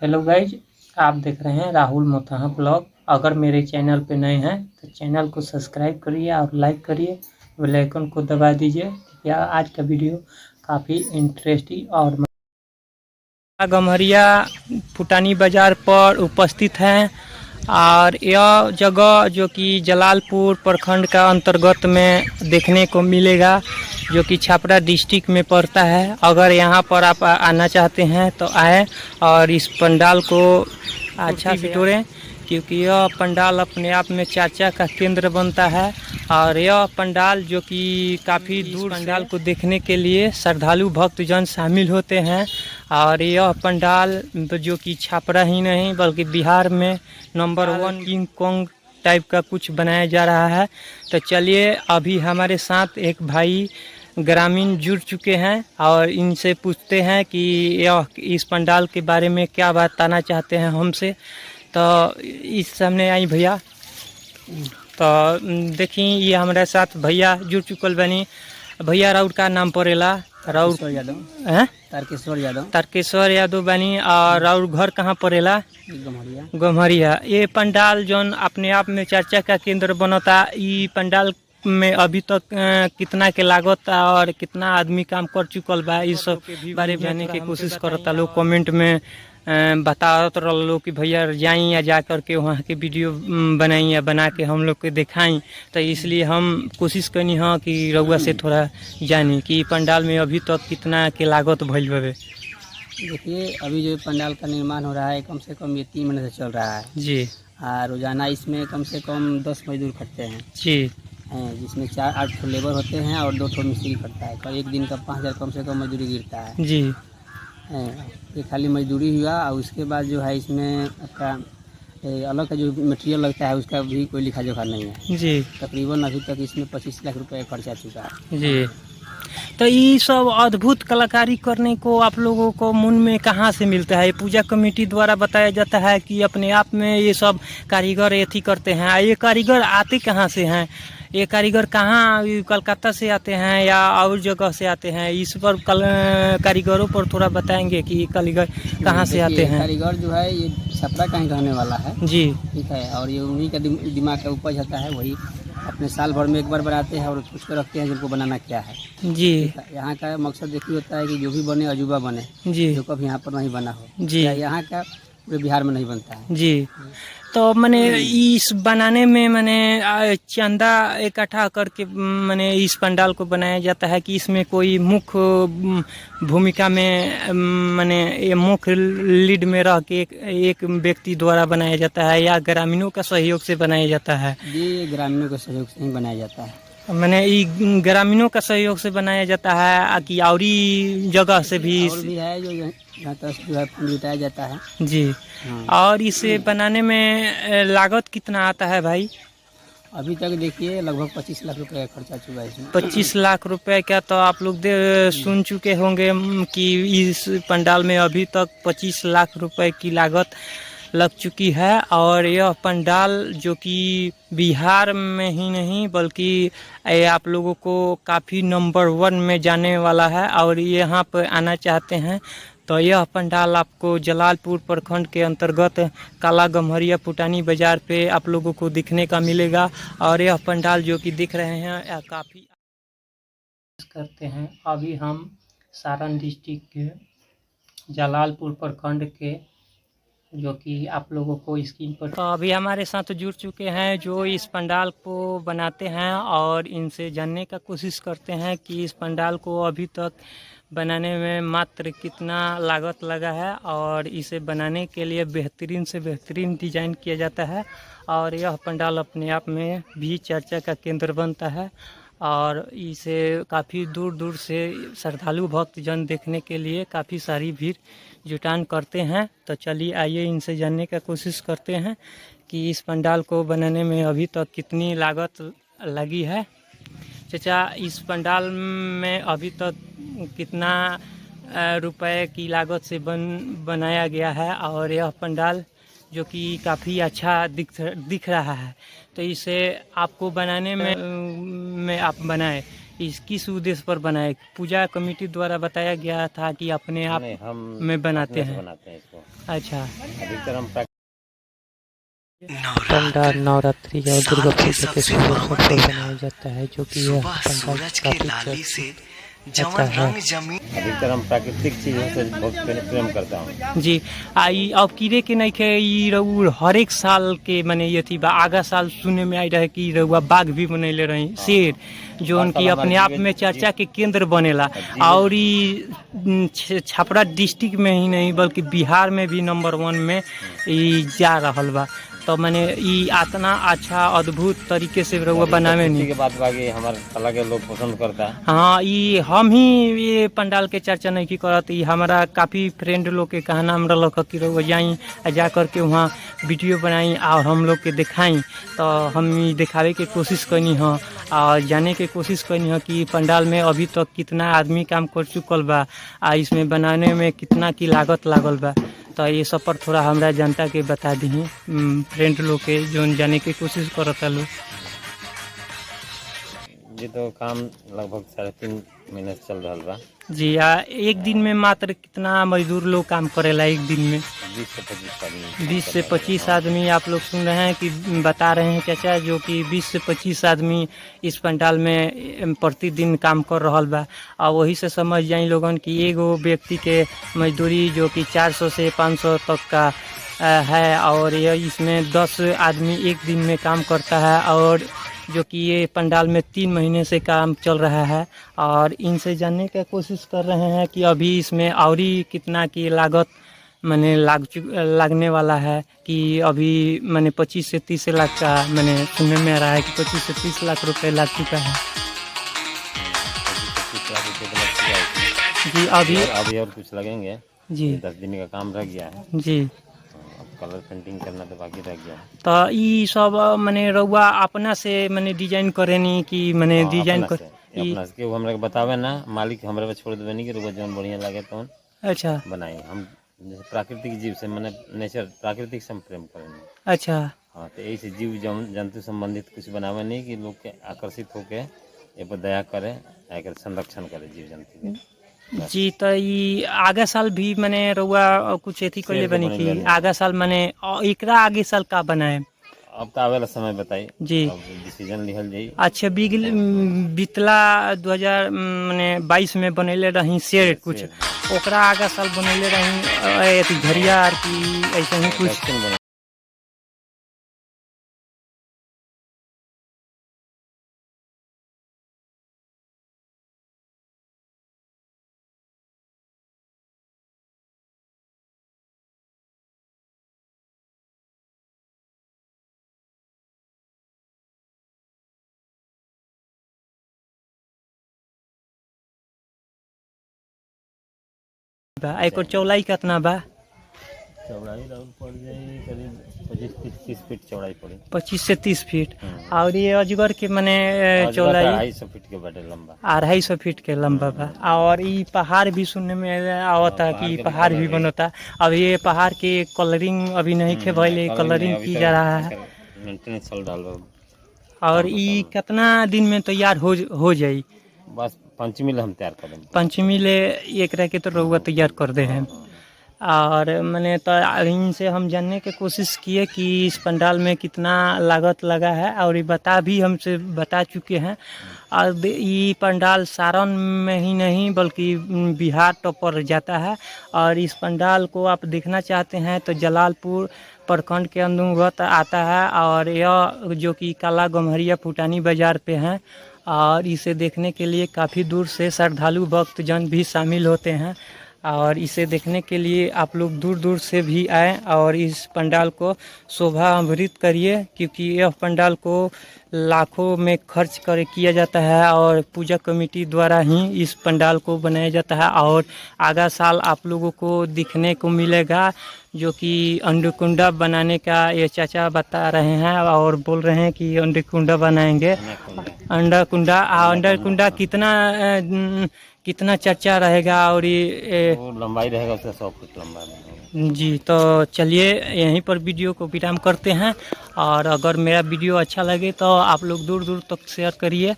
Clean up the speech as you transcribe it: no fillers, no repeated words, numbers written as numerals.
Hello guys, आप देख रहे हैं राहुल मोताहा ब्लॉग। अगर मेरे चैनल पे नए हैं तो चैनल को सब्सक्राइब करिए और लाइक करिए, बेल आइकन को दबा दीजिए। या आज का वीडियो काफ़ी इंटरेस्टिंग और गम्हरिया फुटानी बाज़ार पर उपस्थित हैं। और यह जगह जो कि जलालपुर प्रखंड का अंतर्गत में देखने को मिलेगा, जो कि छपरा डिस्ट्रिक्ट में पड़ता है। अगर यहाँ पर आप आना चाहते हैं तो आए और इस पंडाल को अच्छा से जोड़ें, क्योंकि यह पंडाल अपने आप में चर्चा का केंद्र बनता है। और यह पंडाल जो कि काफ़ी दूर पंडाल को देखने के लिए श्रद्धालु भक्तजन शामिल होते हैं। और यह पंडाल जो कि छपरा ही नहीं बल्कि बिहार में नंबर 1 किंग कॉन्ग टाइप का कुछ बनाया जा रहा है। तो चलिए, अभी हमारे साथ एक भाई ग्रामीण जुड़ चुके हैं और इनसे पूछते हैं कि यह इस पंडाल के बारे में क्या बताना चाहते हैं हमसे। तो इस सामने आई भैया, तो देखी ये हमारे साथ भैया जुड़ चुकल बनी। भैया राउर का नाम पड़ेला? राउर यादव हैं? तारकेश्वर यादव बनी। और राउर घर कहाँ पड़ेला? गम्हरिया। ये पंडाल जौन अपने आप में चर्चा का केंद्र बनता, ये पंडाल में अभी तक कितना के लागत और कितना आदमी काम कर चुकल बा, इस सब बारे में जानने की कोशिश करता लोग। कमेंट में बताते रहो कि भैया जाई या जा कर के वहाँ के वीडियो बनाई या बना के हम लोग को दिखाई। तो इसलिए हम कोशिश करनी हाँ कि रउआ से थोड़ा जानी कि पंडाल में अभी तक कितना के लागत भइल बवे। देखिए, अभी जो पंडाल का निर्माण हो रहा है कम से कम ये 3 महीने से चल रहा है जी। और रोजाना इसमें कम से कम 10 मजदूर खटते हैं जी। जिसमें 4-8 लेबर होते हैं और 2 मिस्त्री खटता है। तो एक दिन का 5,000 कम से कम मजदूरी गिरता है जी। ये खाली मजदूरी हुआ। और उसके बाद जो है इसमें आपका अलग का जो मटेरियल लगता है उसका भी कोई लिखा जोखा नहीं है जी। तकरीबन अभी तक इसमें 25 लाख रुपए खर्चा चुका है जी। तो ये सब अद्भुत कलाकारी करने को आप लोगों को मन में कहाँ से मिलता है? पूजा कमेटी द्वारा बताया जाता है कि अपने आप में ये सब कारीगर एथी करते हैं। ये कारीगर आते कहाँ से हैं? ये कारीगर कहाँ, कलकत्ता से आते हैं या और जगह से आते हैं? इस पर कारीगरों पर थोड़ा बताएंगे कि कारीगर कहाँ से आते हैं? कारीगर जो है ये छपरा का ही रहने वाला है जी। ठीक है। और ये उन्हीं का दिमाग का उपज होता है, वही अपने साल भर में एक बार बनाते हैं और पूछ कर रखते हैं जिनको बनाना क्या है। जी। यहाँ का मकसद देखिए होता है कि जो भी बने अजूबा बने जी, जो कभी यहाँ पर नहीं बना हो। जी। यहाँ का पूरे बिहार में नहीं बनता है जी। तो मैंने इस बनाने में मैंने चंदा इकट्ठा करके मैंने इस पंडाल को बनाया जाता है कि इसमें कोई मुख्य भूमिका में मैंने ये मुख्य लीड में रह के एक व्यक्ति द्वारा बनाया जाता है या ग्रामीणों का सहयोग से बनाया जाता है? ये ग्रामीणों के सहयोग से ही बनाया जाता है। मैंने ये ग्रामीणों का सहयोग से बनाया जाता है कि और जगह से भी है जो यहाँ तक जो है फंड जुटाया जाता है। जी। और इसे बनाने में लागत कितना आता है भाई? अभी तक देखिए लगभग 25 लाख रुपए का खर्चा चुका है इसमें। 25 लाख रुपए का तो आप लोग सुन चुके होंगे कि इस पंडाल में अभी तक 25 लाख रुपए की लागत लग चुकी है। और यह पंडाल जो कि बिहार में ही नहीं बल्कि आप लोगों को काफ़ी नंबर 1 में जाने वाला है। और यहाँ पर आना चाहते हैं तो यह पंडाल आपको जलालपुर प्रखंड के अंतर्गत काला गम्हरिया फुटानी बाज़ार पे आप लोगों को दिखने का मिलेगा। और यह पंडाल जो कि दिख रहे हैं काफ़ी करते हैं। अभी हम सारण डिस्ट्रिक्ट के जलालपुर प्रखंड के जो कि आप लोगों को स्क्रीन पर तो अभी हमारे साथ जुड़ चुके हैं जो इस पंडाल को बनाते हैं और इनसे जानने का कोशिश करते हैं कि इस पंडाल को अभी तक बनाने में मात्र कितना लागत लगा है और इसे बनाने के लिए बेहतरीन से बेहतरीन डिज़ाइन किया जाता है। और यह पंडाल अपने आप में भी चर्चा का केंद्र बनता है और इसे काफ़ी दूर दूर से श्रद्धालु भक्तजन देखने के लिए काफ़ी सारी भीड़ जुटान करते हैं। तो चलिए आइए इनसे जानने का कोशिश करते हैं कि इस पंडाल को बनाने में अभी तक कितनी लागत लगी है। चाचा, इस पंडाल में अभी तक कितना रुपए की लागत से बनाया गया है? और यह पंडाल जो कि काफ़ी अच्छा दिख रहा है, तो इसे आपको बनाने में आप बनाए इस किस उद्देश्य पर बनाए? पूजा कमेटी द्वारा बताया गया था कि अपने आप नहीं, हम में बनाते अपने से हैं? बनाते हैं इसको। अच्छा। अधिकतर हम पंडाल नवरात्रि और दुर्गा पूजा के शुभ अवसर पर बनाया जाता है, जो कि यह पंडाल काफी अच्छा है। अधिकतर हम प्राकृतिक चीजों से बहुत प्रेम करता हूँ। जी। आई अब कीड़े के नहीं खे ई रउर हर एक साल के मने ये थी बा आगा साल सुने में आई रहे कि रउआ बाघ भी बनैले रही, शेर जो उनकी अपने आप में चर्चा के केंद्र बनेला। और छपरा डिस्ट्रिक्ट में ही नहीं बल्कि बिहार में भी नंबर 1 में ई जा रहल बा। तो मैंने ई इतना अच्छा अद्भुत तरीके से रउआ बनावे नहीं के बाद बाकी हमारे कला के लोग पसंद करता है। हाँ, ये हम ही ये पंडाल के चर्चा नहीं की करत। ई हमारा काफ़ी फ्रेंड लोग के कहना हम रख कि रउआ जाई जा करके वहाँ वीडियो बनाई और हम लोग के दिखाई। तो हम ई दिखावे के कोशिश करनी है और जाने के कोशिश करनी है कि पंडाल में अभी तक कितना आदमी काम कर चुकल बा आ इसमें बनाने में कितना की लागत लागल बा। तो ये सब पर थोड़ा हमरा जनता के बता दी फ्रेंड लोग के जो जाने की कोशिश करता लोग। ये तो काम लगभग 3.5 महीने से चल रहा बा। जी। एक दिन में मात्र कितना मजदूर लोग काम करेला एक दिन में? 20 से 25 आदमी आप लोग सुन रहे हैं कि बता रहे हैं चाचा, जो कि 20 से 25 आदमी इस पंडाल में प्रतिदिन काम कर रहा बा। और वही से समझ जाए लोगन कि एगो व्यक्ति के मजदूरी जो कि 400 से 500 तक का है और यह इसमें 10 आदमी एक दिन में काम करता है। और जो कि ये पंडाल में 3 महीने से काम चल रहा है। और इनसे जानने की कोशिश कर रहे हैं कि अभी इसमें और कितना की लागत मैंने लगने वाला है कि अभी मैंने 25 से 30 लाख का मैंने सुनने में आ रहा है कि 25 से 30 लाख रुपए लग चुका है। जी। अभी और कुछ लगेंगे जी। 10 दिन का काम रह गया है जी। कलर पेंटिंग करना तो बाकी रह गया है। तो ई सब मैंने रउआ अपना से मैंने डिजाइन करेनी कि मैंने डिजाइन कर अपना से केहू हमरा के बतावे ना, मालिक हमरा पे छोड़ देवे नहीं कि रउआ जौन बढ़िया लगे तो अच्छा बनाई। हम जैसे प्राकृतिक जीव से मैंने नेचर प्राकृतिक से हम प्रेम करेंगे। अच्छा। हाँ, तो ऐसे जीव जंतु संबंधित कुछ बनावे नहीं कि लोग के आकर्षित होके ए पर दया करे, एकर संरक्षण करे जीव जंतु के। जी। तो ये आगे साल भी मैंने रउआ कुछ एथी कर ले बनी कि आगे साल मैंने एकरा आगे साल का बनाए? अब तो आवेला समय बताई जी। डिसीजन लिहल जाई। अच्छा। बीतला 2022 में बनैले रही शेर कुछ, ओकरा आगे साल बनैले रही घड़िया आर की ऐसे ही कुछ? एक चौड़ाई कितना बा? चौड़ाई पड़ जाए करीब 25 फीट चौड़ाई पड़ी। 25 से 30 फीट। और ये अजगर के मैंने चौड़ाई 250 फीट के बटे लंबा, 250 फीट के लंबा बा। और ये पहाड़ भी सुनने में आवता कि पहाड़ भी बनता। अब ये पहाड़ के कलरिंग अभी नहीं के भइले, कलरिंग की जा रहा है। मेंटेनेंस चल रहा है। और ये कितना दिन में तैयार हो जाई? बस पंचमी ले हम तैयार कर देंगे। पंचमी ले एक रह के तो रउआ तैयार कर दे हैं। और मैंने तो इनसे हम जानने की कोशिश किए कि इस पंडाल में कितना लागत लगा है और ये हमसे बता चुके हैं। और ये पंडाल सारण में ही नहीं बल्कि बिहार टॉप पर जाता है। और इस पंडाल को आप देखना चाहते हैं तो जलालपुर प्रखंड के अंतर्गत आता है। और यह जो कि काला गम्हरिया फुटानी बाज़ार पे है। और इसे देखने के लिए काफ़ी दूर से श्रद्धालु भक्तजन भी शामिल होते हैं। और इसे देखने के लिए आप लोग दूर दूर से भी आए और इस पंडाल को शोभायंवित करिए, क्योंकि यह पंडाल को लाखों में खर्च किया जाता है और पूजा कमेटी द्वारा ही इस पंडाल को बनाया जाता है। और आगा साल आप लोगों को दिखने को मिलेगा जो कि अंडकुंडा बनाने का ये चाचा बता रहे हैं और बोल रहे हैं कि अंडकुंडा बनाएंगे। अंडकुंडा कितना चर्चा रहेगा और ये लंबाई रहेगा उसका 100 फीट लंबा। जी। तो चलिए यहीं पर वीडियो को विराम करते हैं। और अगर मेरा वीडियो अच्छा लगे तो आप लोग दूर दूर तक शेयर करिए।